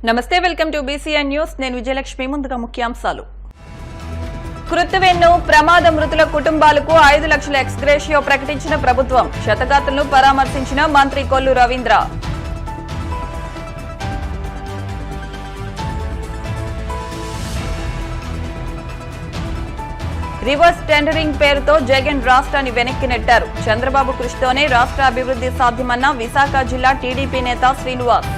నమస్తే, welcome to BCN news. నేను విజయలక్ష్మి. ముందుగా ముఖ్యాంశాలు. కృత్తివెన్ను ప్రమాద మృతుల కుటుంబాలకు 5 లక్షల ఎక్స్గ్రేషియో ప్రకటించిన ప్రభుత్వం. క్షతగాతులను పరామర్శించిన మంత్రి కొల్లు రవీంద్ర. రివర్స్ టెండరింగ్ పేరుతో జగన్ రాష్ట్రాన్ని వెనక్కి నెట్టారు. చంద్రబాబు కృషితోనే రాష్ట్ర అభివృద్ధి సాధ్యమన్న విశాఖ జిల్లా టీడీపీ నేత శ్రీనివాస్.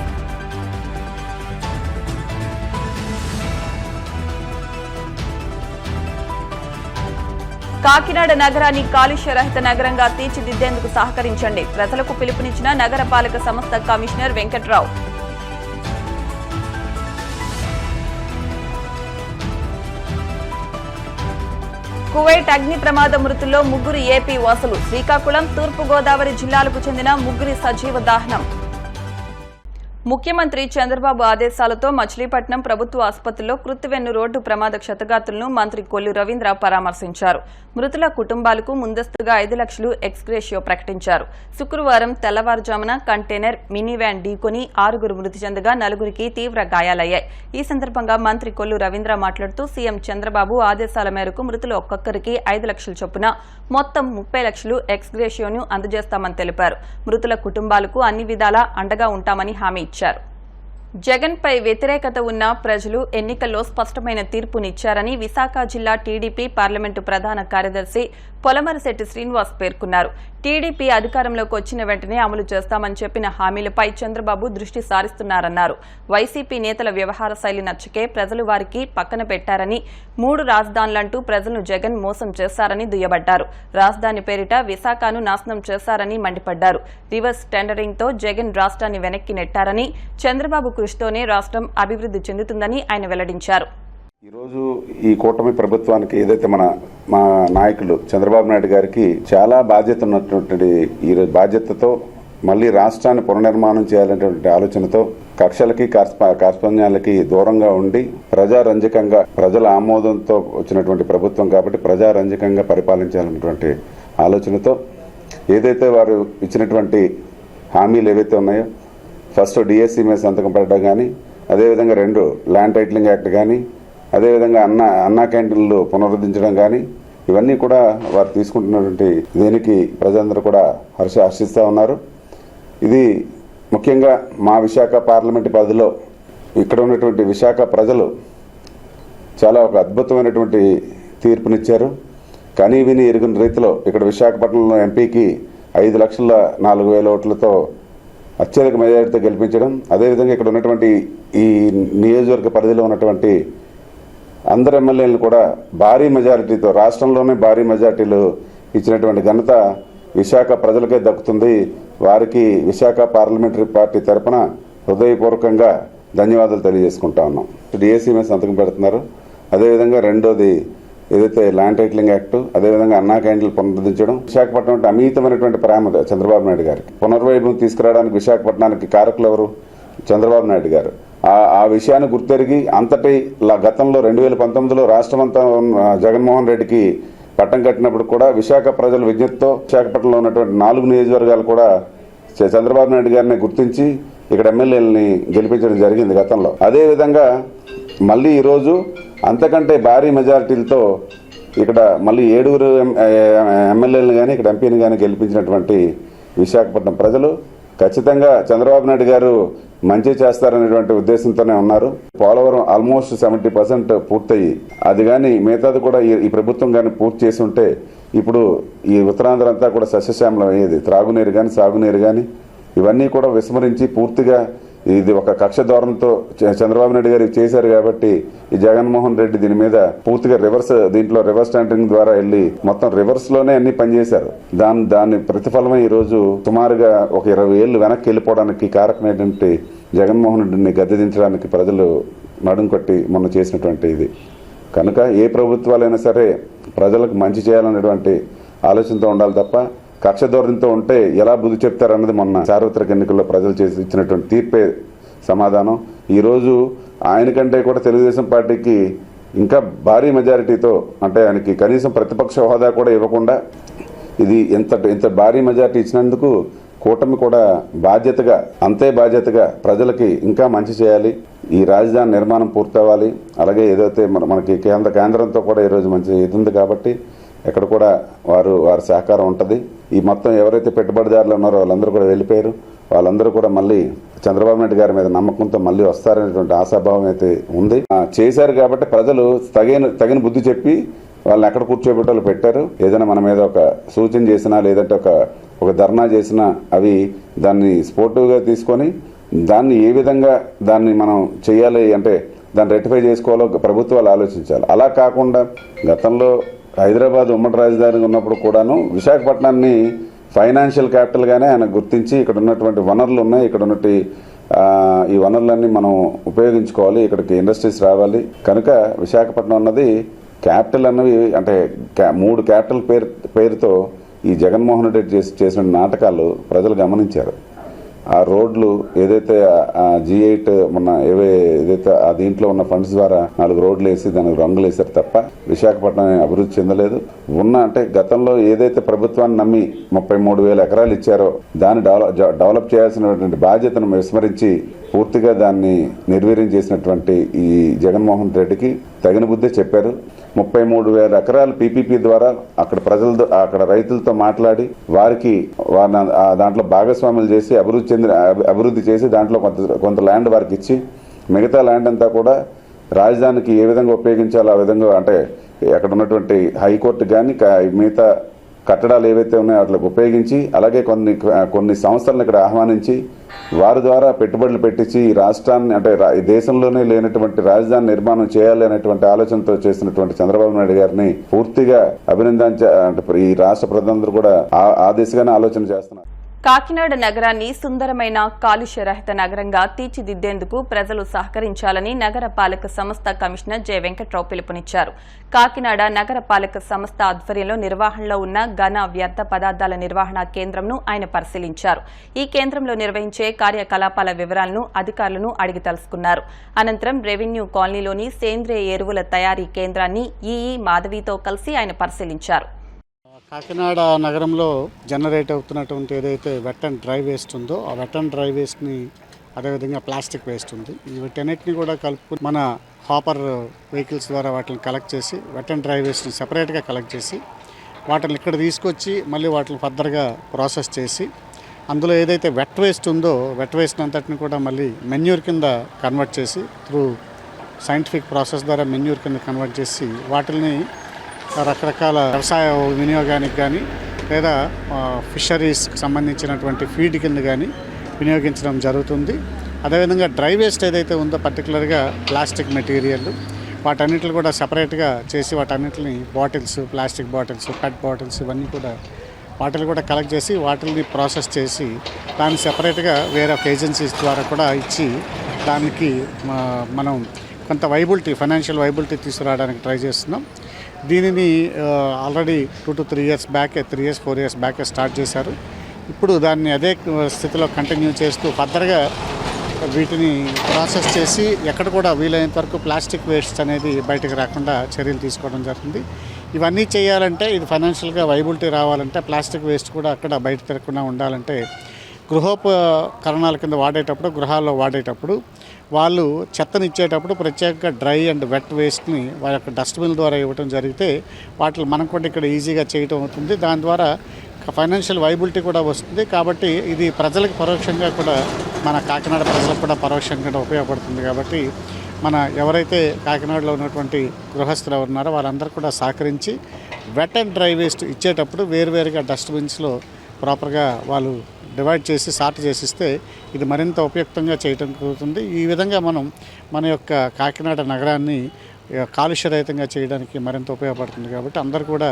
కాకినాడ నగరాన్ని కాలుష్య రహిత నగరంగా తీర్చిదిద్దేందుకు సహకరించండి. ప్రజలకు పిలుపునిచ్చిన నగరపాలక సంస్థ కమిషనర్ వెంకట్రావు. కువైట్ అగ్ని ప్రమాద మృతుల్లో 3 ఏపీ వాసులు. శ్రీకాకుళం, తూర్పు గోదావరి జిల్లాలకు చెందిన 3 సజీవ దహనం. ముఖ్యమంత్రి చంద్రబాబు ఆదేశాలతో మచిలీపట్నం ప్రభుత్వ ఆసుపత్రిలో కృత్తివెన్ను రోడ్డు ప్రమాద క్షతగాతులను మంత్రి కొల్లు రవీంద్ర పరామర్శించారు. మృతుల కుటుంబాలకు ముందస్తుగా 5 లక్షలు ఎక్స్గ్రేషియో ప్రకటించారు. శుక్రవారం తెల్లవారుజామున కంటైనర్ మినీ వ్యాన్ ఢీకొని 6 మృతి చెందగా 4 తీవ్ర గాయాలయ్యాయి. ఈ సందర్భంగా మంత్రి కొల్లు రవీంద్ర మాట్లాడుతూ సీఎం చంద్రబాబు ఆదేశాల మేరకు మృతులు ఒక్కొక్కరికి 5 లక్షల చొప్పున మొత్తం 30 లక్షలు ఎక్స్గ్రేషియోను అందజేస్తామని తెలిపారు. మృతుల కుటుంబాలకు అన్ని విధాలా అండగా ఉంటామని హామీ ఇచ్చారు. జగన్ పై వ్యతిరేకత ఉన్న ప్రజలు ఎన్నికల్లో స్పష్టమైన తీర్పునిచ్చారని విశాఖ జిల్లా టీడీపీ పార్లమెంటు ప్రధాన కార్యదర్శి పొలమరశెట్టి శ్రీనివాస్ పేర్కొన్నారు. టీడీపీ అధికారంలోకి వచ్చిన వెంటనే అమలు చేస్తామని చెప్పిన హామీలపై చంద్రబాబు దృష్టి సారిస్తున్నారన్నారు. వైసీపీ నేతల వ్యవహార శైలి నచ్చకే ప్రజలు వారికి పక్కన పెట్టారని, 3 రాజధానులంటూ ప్రజలను జగన్ మోసం చేశారని దుయ్యబట్టారు. రాజధాని పేరిట విశాఖను నాశనం చేశారని మండిపడ్డారు. రివర్స్ టెండరింగ్తో జగన్ రాష్ట్రాన్ని వెనక్కి నెట్టారని, చంద్రబాబు కృషితోనే రాష్ట్రం అభివృద్ధి చెందుతుందని ఆయన వెల్లడించారు. ఈరోజు ఈ కూటమి ప్రభుత్వానికి ఏదైతే మా నాయకులు చంద్రబాబు నాయుడు గారికి చాలా బాధ్యత ఉన్నటువంటి ఈ బాధ్యతతో మళ్ళీ రాష్ట్రాన్ని పునర్నిర్మాణం చేయాలనేటువంటి ఆలోచనతో కక్షలకి కార్పణ్యాలకి దూరంగా ఉండి ప్రజారంజకంగా ప్రజల ఆమోదంతో వచ్చినటువంటి ప్రభుత్వం కాబట్టి ప్రజారంజకంగా పరిపాలించాలన్నటువంటి ఆలోచనతో ఏదైతే వారు ఇచ్చినటువంటి హామీలు ఏవైతే ఉన్నాయో, ఫస్ట్ డిఎస్సి మీద సంతకం పెట్టడం కానీ, అదేవిధంగా 2 ల్యాండ్ టైటిలింగ్ యాక్ట్ కానీ, అదేవిధంగా అన్నా క్యాంటీన్లు పునరుద్ధరించడం కానీ, ఇవన్నీ కూడా వారు తీసుకుంటున్నటువంటి దీనికి ప్రజలందరూ కూడా హర్షిస్తూ ఉన్నారు. ఇది ముఖ్యంగా మా విశాఖ పార్లమెంటు పరిధిలో ఇక్కడ ఉన్నటువంటి విశాఖ ప్రజలు చాలా ఒక అద్భుతమైనటువంటి తీర్పునిచ్చారు. కానీ విని ఎరుగిన రీతిలో ఇక్కడ విశాఖపట్నంలో ఎంపీకి 5,04,000 ఓట్లతో అత్యధిక మెజారిటీతో గెలిపించడం, అదేవిధంగా ఇక్కడ ఉన్నటువంటి ఈ నియోజకవర్గ పరిధిలో ఉన్నటువంటి అందరు ఎమ్మెల్యేలను కూడా భారీ మెజారిటీతో, రాష్ట్రంలోనే భారీ మెజారిటీలు ఇచ్చినటువంటి ఘనత విశాఖ ప్రజలకే దక్కుతుంది. వారికి విశాఖ పార్లమెంటరీ పార్టీ తరఫున హృదయపూర్వకంగా ధన్యవాదాలు తెలియజేసుకుంటా ఉన్నాం. డిఎస్సీ మీద సంతకం పెడుతున్నారు. అదేవిధంగా 2వది ఏదైతే ల్యాండ్ టైటిలింగ్ యాక్ట్, అదేవిధంగా అన్నా క్యాంటీన్లు పునరుద్ధరించడం, విశాఖపట్నం అంటే అమితమైనటువంటి ప్రేమ చంద్రబాబు నాయుడు గారికి. పునర్వైభవం తీసుకురావడానికి విశాఖపట్నానికి కారకులు ఎవరు? చంద్రబాబు నాయుడు గారు. ఆ విషయాన్ని గుర్తెరిగి అంతటి గతంలో 2019లో రాష్ట్రమంతా జగన్మోహన్ రెడ్డికి పట్టం కట్టినప్పుడు కూడా విశాఖ ప్రజల విజ్ఞప్తితో విశాఖపట్నంలో ఉన్నటువంటి 4 నియోజకవర్గాలు కూడా చంద్రబాబు నాయుడు గారిని గుర్తించి ఇక్కడ ఎమ్మెల్యేలని గెలిపించడం జరిగింది గతంలో. అదేవిధంగా మళ్ళీ ఈరోజు అంతకంటే భారీ మెజారిటీలతో ఇక్కడ మళ్ళీ 7 ఎమ్మెల్యేలను కానీ ఇక్కడ ఎంపీని కానీ గెలిపించినటువంటి విశాఖపట్నం ప్రజలు ఖచ్చితంగా చంద్రబాబు నాయుడు గారు మంచి చేస్తారనేటువంటి ఉద్దేశంతోనే ఉన్నారు. పోలవరం ఆల్మోస్ట్ 70% పూర్తయి, అది కానీ మిగతాది కూడా ఈ ప్రభుత్వం కానీ పూర్తి చేసి ఉంటే ఇప్పుడు ఈ ఉత్తరాంధ్ర అంతా కూడా సస్యశ్యామలం అయ్యేది. త్రాగునీరు కానీ సాగునీరు కానీ ఇవన్నీ కూడా విస్మరించి పూర్తిగా ఇది ఒక కక్ష ధోరణితో చంద్రబాబు నాయుడు గారు చేశారు. కాబట్టి ఈ జగన్మోహన్ రెడ్డి దీని మీద పూర్తిగా దీంట్లో రివర్స్ టెండరింగ్ ద్వారా వెళ్ళి మొత్తం రివర్స్ లోనే అన్ని పనిచేశారు. దాని ప్రతిఫలమే ఈ రోజు సుమారుగా ఒక 20 ఏళ్లు వెనక్కి వెళ్ళిపోవడానికి కారకమైనటువంటి జగన్మోహన్ రెడ్డిని గద్దెదించడానికి ప్రజలు నడుం కొట్టి మొన్న చేసినటువంటి ఇది. కనుక ఏ ప్రభుత్వాలైనా సరే ప్రజలకు మంచి చేయాలనేటువంటి ఆలోచనతో ఉండాలి తప్ప కక్ష ధోరణితో ఉంటే ఎలా బుద్ధి చెప్తారన్నది మొన్న సార్వత్రిక ఎన్నికల్లో ప్రజలు చేసి ఇచ్చినటువంటి తీర్పే సమాధానం. ఈరోజు ఆయనకంటే కూడా తెలుగుదేశం పార్టీకి ఇంకా భారీ మెజారిటీతో, అంటే ఆయనకి కనీసం ప్రతిపక్ష హోదా కూడా ఇవ్వకుండా ఇది ఇంత భారీ మెజారిటీ ఇచ్చినందుకు కూటమి కూడా అంతే బాధ్యతగా ప్రజలకి ఇంకా మంచి చేయాలి. ఈ రాజధాని నిర్మాణం పూర్తవ్వాలి. అలాగే ఏదైతే మనకి కేంద్రంతో కూడా ఈరోజు మంచి ఇది ఉంది కాబట్టి ఎక్కడ కూడా వారి సహకారం ఉంటుంది. ఈ మొత్తం ఎవరైతే పెట్టుబడిదారులు ఉన్నారో వాళ్ళందరూ కూడా వెళ్ళిపోయారు. వాళ్ళందరూ కూడా మళ్ళీ చంద్రబాబు నాయుడు గారి మీద నమ్మకంతో మళ్ళీ వస్తారనేటువంటి ఆశాభావం అయితే ఉంది. చేశారు కాబట్టి ప్రజలు తగిన బుద్ధి చెప్పి వాళ్ళని ఎక్కడ కూర్చోబెట్టాలో పెట్టారు. ఏదైనా మన మీద ఒక సూచన చేసినా లేదంటే ఒక ధర్నా చేసినా అవి దాన్ని స్పోర్టివ్గా తీసుకొని దాన్ని ఏ విధంగా దాన్ని మనం చేయాలి అంటే దాన్ని రెక్టిఫై చేసుకోవాలో ప్రభుత్వాలు ఆలోచించాలి. అలా కాకుండా గతంలో హైదరాబాద్ ఉమ్మడి రాజధాని ఉన్నప్పుడు కూడాను విశాఖపట్నాన్ని ఫైనాన్షియల్ క్యాపిటల్గానే ఆయన గుర్తించి ఇక్కడ ఉన్నటువంటి వనరులు ఉన్నాయి, ఇక్కడ ఉన్నటువంటి ఈ వనరులన్నీ మనం ఉపయోగించుకోవాలి, ఇక్కడికి ఇండస్ట్రీస్ రావాలి. కనుక విశాఖపట్నం అన్నది క్యాపిటల్ అన్నవి అంటే 3 క్యాపిటల్ పేరుతో ఈ జగన్మోహన్ రెడ్డి చేసిన నాటకాలు ప్రజలు గమనించారు. ఆ రోడ్లు ఏదైతే G8 మొన్న ఏదైతే ఆ దీంట్లో ఉన్న ఫండ్స్ ద్వారా 4 రోడ్లు వేసి దానికి రంగులు వేశారు తప్ప విశాఖపట్నం అభివృద్ధి చెందలేదు. అంటే గతంలో ఏదైతే ప్రభుత్వాన్ని నమ్మి 33,000 ఎకరాలు ఇచ్చారో దాన్ని డెవలప్ చేయాల్సినటువంటి బాధ్యతను విస్మరించి పూర్తిగా దాన్ని నిర్వీర్యం చేసినటువంటి ఈ జగన్మోహన్ రెడ్డికి తగిన బుద్ధే చెప్పారు. 33,000 ఎకరాలు PPP ద్వారా అక్కడ రైతులతో మాట్లాడి వారికి దాంట్లో భాగస్వాములు చేసి అభివృద్ధి చేసి దాంట్లో కొంత ల్యాండ్ వారికి ఇచ్చి మిగతా ల్యాండ్ అంతా కూడా రాజధానికి ఏ విధంగా ఉపయోగించాలో ఆ విధంగా అంటే అక్కడ ఉన్నటువంటి హైకోర్టు కానీ మిగతా కట్టడాలు ఏవైతే ఉన్నాయో వాటికి ఉపయోగించి అలాగే కొన్ని సంస్థలను ఇక్కడ ఆహ్వానించి వారి ద్వారా పెట్టుబడులు పెట్టించి ఈ రాష్ట్రాన్ని అంటే ఈ దేశంలోనే లేనటువంటి రాజధాని నిర్మాణం చేయాలి అనేటువంటి ఆలోచనతో చేసినటువంటి చంద్రబాబు నాయుడు గారిని పూర్తిగా ఈ రాష్ట్ర ప్రజలందరూ కూడా ఆ దిశగానే ఆలోచన చేస్తున్నారు. కాకినాడ నగరాన్ని సుందరమైన కాలుష్యరహిత నగరంగా తీర్చిదిద్దేందుకు ప్రజలు సహకరించాలని నగరపాలక సంస్థ కమిషనర్ జె వెంకట్రావు పిలుపునిచ్చారు. కాకినాడ నగరపాలక సంస్థ ఆధ్వర్యంలో నిర్వహణలో ఉన్న ఘన వ్యర్థ పదార్థాల నిర్వహణ కేంద్రంను ఆయన పరిశీలించారు. ఈ కేంద్రంలో నిర్వహించే కార్యకలాపాల వివరాలను అధికారులను అడిగి తెలుసుకున్నారు. అనంతరం రెవెన్యూ కాలనీలోని సేంద్రియ ఎరువుల తయారీ కేంద్రాన్ని ఈఈ మాధవితో కలిసి ఆయన పరిశీలించారు. కాకినాడ నగరంలో జనరేట్ అవుతున్నటువంటి ఏదైతే వెట్ అండ్ డ్రై వేస్ట్ ఉందో ఆ వెట్ అండ్ డ్రై వేస్ట్ని అదేవిధంగా ప్లాస్టిక్ వేస్ట్ ఉంది వీటన్నిటిని కూడా కలుపుకుని మన హాపర్ వెహికల్స్ ద్వారా వాటిని కలెక్ట్ చేసి వెట్ అండ్ డ్రై వేస్ట్ని సెపరేట్గా కలెక్ట్ చేసి వాటిని ఇక్కడ తీసుకొచ్చి మళ్ళీ వాటిని ఫర్దర్గా ప్రాసెస్ చేసి అందులో ఏదైతే వెట్ వేస్ట్ ఉందో వెట్ వేస్ట్ అంతటిని కూడా మళ్ళీ మెన్యూర్ కింద కన్వర్ట్ చేసి త్రూ సైంటిఫిక్ ప్రాసెస్ ద్వారా మెన్యూర్ కింద కన్వర్ట్ చేసి వాటిని రకరకాల వ్యవసాయ వినియోగానికి కానీ లేదా ఫిషరీస్కి సంబంధించినటువంటి ఫీడ్ కింద కానీ వినియోగించడం జరుగుతుంది. అదేవిధంగా డ్రై వేస్ట్ ఏదైతే ఉందో పర్టికులర్గా ప్లాస్టిక్ మెటీరియల్ వాటన్నిటిని కూడా సపరేట్గా చేసి వాటన్నిటిని బాటిల్స్ ప్లాస్టిక్ బాటిల్స్ పెట్ బాటిల్స్ ఇవన్నీ కూడా వాటిని కూడా కలెక్ట్ చేసి వాటిని ప్రాసెస్ చేసి దాన్ని సెపరేట్గా వేరే ఏజెన్సీస్ ద్వారా కూడా ఇచ్చి దానికి మనం కొంత ఫైనాన్షియల్ వైబిలిటీ తీసుకురావడానికి ట్రై చేస్తున్నాం. దీనిని already 2 to 3 years back 3 years 4 years back start చేశారు. ఇప్పుడు దాన్ని అదే స్థితిలో కంటిన్యూ చేస్తూ ఫర్దర్గా వీటిని ప్రాసెస్ చేసి ఎక్కడ కూడా వీలైనంత వరకు ప్లాస్టిక్ వేస్ట్ అనేది బయటకు రాకుండా చర్యలు తీసుకోవడం జరుగుతుంది. ఇవన్నీ చేయాలంటే ఇది ఫైనాన్షియల్గా వైబిలిటీ రావాలంటే ప్లాస్టిక్ వేస్ట్ కూడా అక్కడ బయట తిరగకుండా ఉండాలంటే గృహోపకరణాల కింద గృహాల్లో వాడేటప్పుడు వాళ్ళు చెత్తని ఇచ్చేటప్పుడు ప్రత్యేకంగా డ్రై అండ్ వెట్ వేస్ట్ని వాళ్ళ యొక్క డస్ట్బిన్ ద్వారా ఇవ్వడం జరిగితే వాటిని మనం కూడా ఇక్కడ ఈజీగా చేయటం అవుతుంది. దాని ద్వారా ఫైనాన్షియల్ వైబిలిటీ కూడా వస్తుంది. కాబట్టి ఇది ప్రజలకు పరోక్షంగా కూడా మన కాకినాడ ప్రజలకు కూడా పరోక్షంగా ఉపయోగపడుతుంది. కాబట్టి మన ఎవరైతే కాకినాడలో ఉన్నటువంటి గృహస్థులు ఉన్నారో వాళ్ళందరూ కూడా సహకరించి వెట్ అండ్ డ్రై వేస్ట్ ఇచ్చేటప్పుడు వేరువేరుగా డస్ట్బిన్స్లో ప్రాపర్గా వాళ్ళు డివైడ్ చేసి సార్ట్ చేసిస్తే ఇది మరింత ఉపయుక్తంగా చేయటం జరుగుతుంది. ఈ విధంగా మనం మన యొక్క కాకినాడ నగరాన్ని కాలుష్యరహితంగా చేయడానికి మరింత ఉపయోగపడుతుంది. కాబట్టి అందరూ కూడా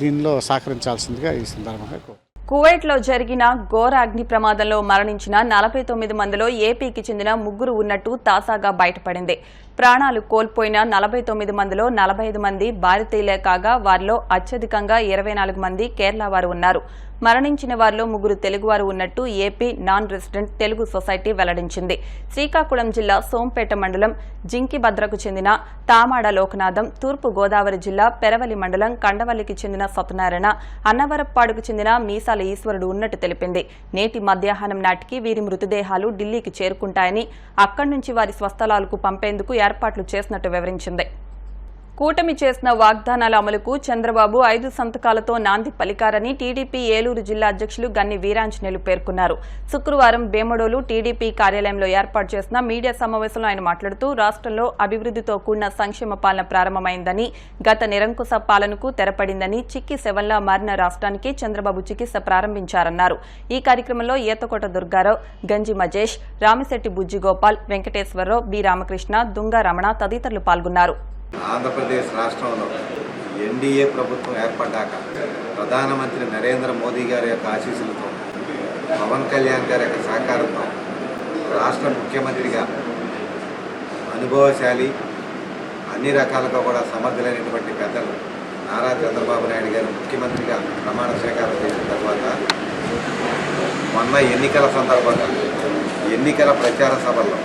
దీనిలో సహకరించాల్సిందిగా ఈ సందర్భంగా కువైట్లో జరిగిన ఘోర అగ్ని ప్రమాదంలో మరణించిన 49 మందిలో ఏపీకి చెందిన 3 ఉన్నట్టు తాజాగా బయటపడింది. ప్రాణాలు కోల్పోయిన 49 మందిలో 45 మంది భారతీయులే కాగా వారిలో అత్యధికంగా 24 మంది కేరళ వారు ఉన్నారు. మరణించిన వారిలో 3 తెలుగువారు ఉన్నట్టు AP non resident Telugu society వెల్లడించింది. శ్రీకాకుళం జిల్లా సోంపేట మండలం జింకిభద్రకు చెందిన తామాడ లోకనాథం, తూర్పు గోదావరి జిల్లా పెరవలి మండలం కండవల్లికి చెందిన సత్యనారాయణ, అన్నవరప్పాడుకు చెందిన మీసాల ఈశ్వరుడు ఉన్నట్టు తెలిపింది. నేటి మధ్యాహ్నం నాటికి వీరి మృతదేహాలు ఢిల్లీకి చేరుకుంటాయని, అక్కడి నుంచి వారి స్వస్థలాలకు పంపేందుకు ఏర్పాట్లు చేసినట్టు వివరించింది. కూటమి చేసిన వాగ్దానాల అమలుకు చంద్రబాబు 5 సంతకాలతో నాంది పలికారని టీడీపీ ఏలూరు జిల్లా అధ్యక్షులు గన్ని వీరాంజనేయులు పేర్కొన్నారు. శుక్రవారం బేమడోలు టీడీపీ కార్యాలయంలో ఏర్పాటు చేసిన మీడియా సమావేశంలో ఆయన మాట్లాడుతూ రాష్ట్రంలో అభివృద్ధితో కూడిన సంక్షేమ పాలన ప్రారంభమైందని, గత నిరంకుశ పాలనకు తెరపడిందని, చిక్కి శవంలా మారిన రాష్ట్రానికి చంద్రబాబు చికిత్స ప్రారంభించారన్నారు. ఈ కార్యక్రమంలో ఈతకోట దుర్గారావు, గంజి మజేష్, రామిశెట్టి బుజ్జిగోపాల్, వెంకటేశ్వరరావు, బి రామకృష్ణ, దుంగా రమణ తదితరులు పాల్గొన్నారు. ఆంధ్రప్రదేశ్ రాష్ట్రంలో ఎన్డీఏ ప్రభుత్వం ఏర్పడ్డాక ప్రధానమంత్రి నరేంద్ర మోదీ గారి యొక్క ఆశీస్సులతో, పవన్ కళ్యాణ్ గారి యొక్క సహకారంతో రాష్ట్ర ముఖ్యమంత్రిగా అనుభవశాలి, అన్ని రకాలుగా కూడా సమర్థులైనటువంటి పెద్దలు నారా చంద్రబాబు నాయుడు గారు ముఖ్యమంత్రిగా ప్రమాణ స్వీకారం చేసిన తర్వాత మొన్న ఎన్నికల సందర్భంగా ఎన్నికల ప్రచార సభల్లో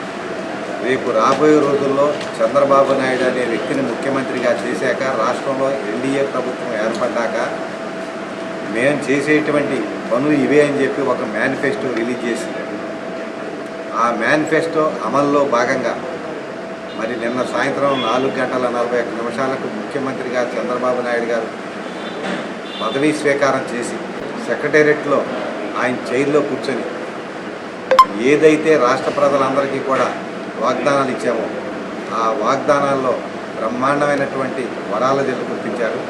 రేపు రాబోయే రోజుల్లో చంద్రబాబు నాయుడు అనే వ్యక్తిని ముఖ్యమంత్రిగా చేశాక, రాష్ట్రంలో ఎన్డీఏ ప్రభుత్వం ఏర్పడ్డాక మేము చేసేటువంటి పనులు ఇవే అని చెప్పి ఒక మేనిఫెస్టో రిలీజ్ చేసింది. ఆ మేనిఫెస్టో అమల్లో భాగంగా మరి నిన్న సాయంత్రం 4:41 ముఖ్యమంత్రిగా చంద్రబాబు నాయుడు గారు పదవీ స్వీకారం చేసి సెక్రటేరియట్లో ఆయన చైర్లో కూర్చొని ఏదైతే రాష్ట్ర ప్రజలందరికీ కూడా వాగ్దానాలు ఇచ్చామో ఆ వాగ్దానాల్లో బ్రహ్మాండమైనటువంటి వరాల జల్లు గుర్తించారు.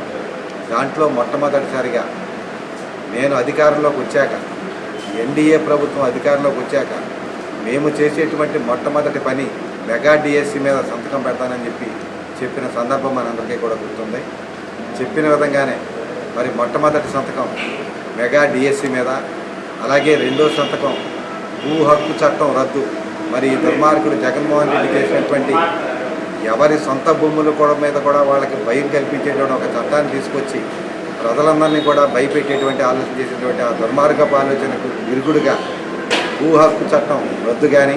దాంట్లో మొట్టమొదటిసారిగా నేను అధికారంలోకి వచ్చాక, ఎన్డీఏ ప్రభుత్వం అధికారంలోకి వచ్చాక మేము చేసేటువంటి మొట్టమొదటి పని మెగా డిఎస్సి మీద సంతకం పెడతానని చెప్పిన సందర్భం మనందరికీ కూడా గుర్తుంది. చెప్పిన విధంగానే మరి మొట్టమొదటి సంతకం మెగా డిఎస్సి మీద, అలాగే రెండో సంతకం భూ హక్కు చట్టం రద్దు. మరి ఈ దుర్మార్గుడు జగన్మోహన్ రెడ్డి చేసినటువంటి ఎవరి సొంత భూముల కూడా మీద కూడా వాళ్ళకి భయం కల్పించేటువంటి ఒక చట్టాన్ని తీసుకొచ్చి ప్రజలందరినీ కూడా భయపెట్టేటువంటి ఆలోచన చేసేటువంటి ఆ దుర్మార్గపు ఆలోచనకు విరుగుడుగా భూ హక్కు చట్టం రద్దు కానీ,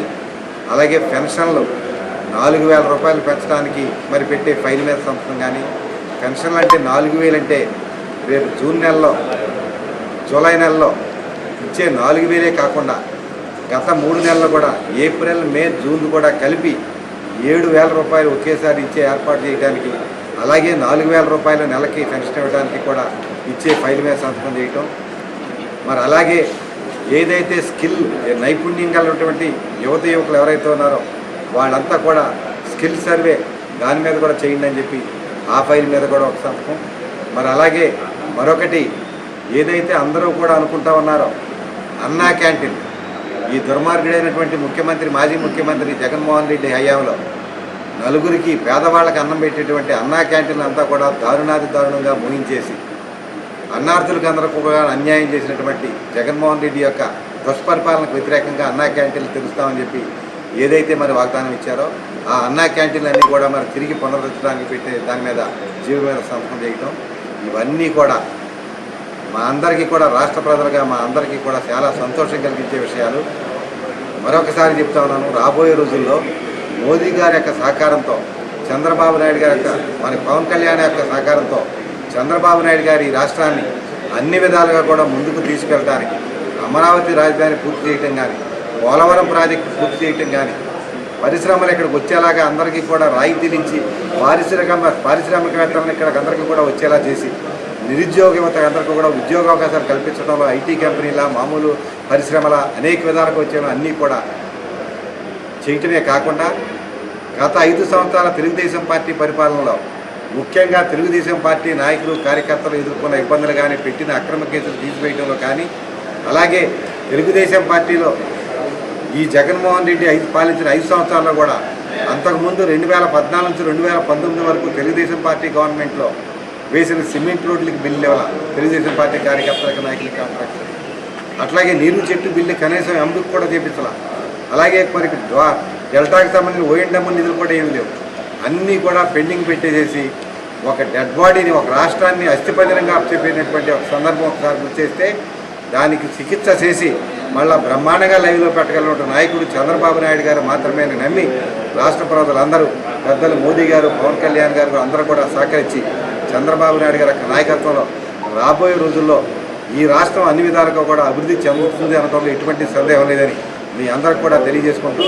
అలాగే పెన్షన్లు 4,000 రూపాయలు పెంచడానికి మరి పెట్టే ఫైల్ మీద సంతకం కానీ, పెన్షన్లు అంటే 4,000 అంటే రేపు జూన్ నెలలో, జూలై నెలలో ఇచ్చే 4,000 కాకుండా గత 3 నెలలు కూడా ఏప్రిల్, మే, జూన్ కూడా కలిపి 7,000 రూపాయలు ఒకేసారి ఇచ్చే ఏర్పాటు చేయడానికి, అలాగే 4,000 రూపాయలు నెలకి పెన్షన్ ఇవ్వడానికి కూడా ఇచ్చే ఫైల్ మీద సంతకం చేయటం. మరి అలాగే ఏదైతే స్కిల్ నైపుణ్యం కలిగినటువంటి యువకులు ఎవరైతే ఉన్నారో వాళ్ళంతా కూడా స్కిల్ సర్వే దాని మీద కూడా చేయండి అని చెప్పి ఆ ఫైల్ మీద కూడా ఒక సంతకం. మరి అలాగే మరొకటి ఏదైతే అందరూ కూడా అనుకుంటా ఉన్నారో అన్నా క్యాంటీన్, ఈ దుర్మార్గుడైనటువంటి ముఖ్యమంత్రి, మాజీ ముఖ్యమంత్రి జగన్మోహన్ రెడ్డి హయాంలో నలుగురికి పేదవాళ్ళకి అన్నం పెట్టేటువంటి అన్నా క్యాంటీన్లు అంతా కూడా దారుణంగా ముగించేసి అన్నార్థులకు అందరికీ కూడా అన్యాయం చేసినటువంటి జగన్మోహన్ రెడ్డి యొక్క దుష్పరిపాలనకు వ్యతిరేకంగా అన్నా క్యాంటీన్లు తెరుస్తామని చెప్పి ఏదైతే మరి వాగ్దానం ఇచ్చారో ఆ అన్నా క్యాంటీన్లు అన్నీ కూడా మరి తిరిగి పునరుద్ధరించడానికి పెట్టే దాని మీద జీవో మీద సంతకం చేయటం, ఇవన్నీ కూడా మా అందరికీ కూడా రాష్ట్ర ప్రజలుగా మా అందరికీ కూడా చాలా సంతోషం కలిగించే విషయాలు. మరొకసారి చెప్తా ఉన్నాను, రాబోయే రోజుల్లో మోదీ గారి యొక్క సహకారంతో, చంద్రబాబు నాయుడు గారి యొక్క మరి పవన్ కళ్యాణ్ యొక్క సహకారంతో చంద్రబాబు నాయుడు గారి ఈ రాష్ట్రాన్ని అన్ని విధాలుగా కూడా ముందుకు తీసుకెళ్ళడానికి, అమరావతి రాజధాని పూర్తి చేయటం కానీ, పోలవరం ప్రాజెక్టు పూర్తి చేయటం కానీ, పరిశ్రమలు ఇక్కడికి వచ్చేలాగా అందరికీ కూడా రాయితీలు ఇచ్చి పారిశ్రామికవేత్తలను ఇక్కడికి అందరికీ కూడా వచ్చేలా చేసి, నిరుద్యోగ యువత అందరికీ కూడా ఉద్యోగ అవకాశాలు కల్పించడంలో ఐటీ కంపెనీల, మామూలు పరిశ్రమల అనేక విధాలకు వచ్చేలా అన్నీ కూడా చేయటమే కాకుండా గత 5 సంవత్సరాల తెలుగుదేశం పార్టీ పరిపాలనలో ముఖ్యంగా తెలుగుదేశం పార్టీ నాయకులు, కార్యకర్తలు ఎదుర్కొన్న ఇబ్బందులు కానీ, పెట్టిన అక్రమ కేసులు తీసివేయడంలో కానీ, అలాగే తెలుగుదేశం పార్టీలో ఈ జగన్మోహన్ రెడ్డి పాలించిన 5 సంవత్సరాల్లో కూడా అంతకుముందు 2014 నుంచి 2019 వరకు తెలుగుదేశం పార్టీ గవర్నమెంట్లో వేసిన సిమెంట్ రోడ్లకి బిల్లు ఇవ్వాల తెలుగుదేశం పార్టీ కార్యకర్తలకు, నాయకులు, కాంట్రాక్టర్. అట్లాగే నీరు చెట్టు బిల్లు కనీసం ఎండుకు కూడా చేపించాల. అలాగే మరి డెల్టాకి సంబంధించిన ఓఎండ్ఎం నిధులు కూడా ఏమి లేవు. అన్నీ కూడా పెండింగ్ పెట్టేసేసి ఒక డెడ్ బాడీని, ఒక రాష్ట్రాన్ని అస్థిపంజరంగా చెప్పినటువంటి ఒక సందర్భం ఒకసారి గుర్తు చేస్తే దానికి చికిత్స చేసి మళ్ళా బ్రహ్మాండంగా లైవ్లో పెట్టగలిగిన నాయకుడు చంద్రబాబు నాయుడు గారు మాత్రమే అని నమ్మి రాష్ట్ర ప్రజలందరూ పెద్దలు మోదీ గారు, పవన్ కళ్యాణ్ గారు అందరూ కూడా సహకరించి చంద్రబాబు నాయుడు గారి యొక్క నాయకత్వంలో రాబోయే రోజుల్లో ఈ రాష్ట్రం అన్ని విధాలుగా కూడా అభివృద్ధి చెందుతుంది అనడంలో ఎటువంటి సందేహం లేదని మీ అందరికి కూడా తెలియజేసుకుంటూ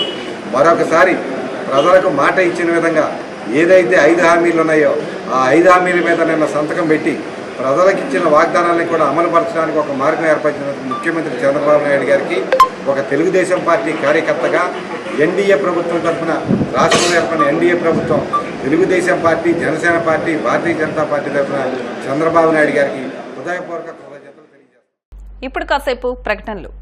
మరొకసారి ప్రజలకు మాట ఇచ్చిన విధంగా ఏదైతే 5 హామీలు ఉన్నాయో ఆ 5 హామీల మీద నిన్న సంతకం పెట్టి ప్రజలకు ఇచ్చిన వాగ్దానాలను కూడా అమలుపరచడానికి ఒక మార్గం ఏర్పరిచిన ముఖ్యమంత్రి చంద్రబాబు నాయుడు గారికి ఒక తెలుగుదేశం పార్టీ కార్యకర్తగా ఎన్డీఏ ప్రభుత్వం తరఫున రాష్ట్రంలో ఏర్పడిన ఎన్డీఏ ప్రభుత్వం Telugu Desam party, Janasena party, Bharatiya Janata party తరఫున చంద్రబాబు నాయుడు గారికి హృదయపూర్వక కృతజ్ఞతలు తెలియజేస్తాను. ఇప్పుడు కాసేపు ప్రకటనలు.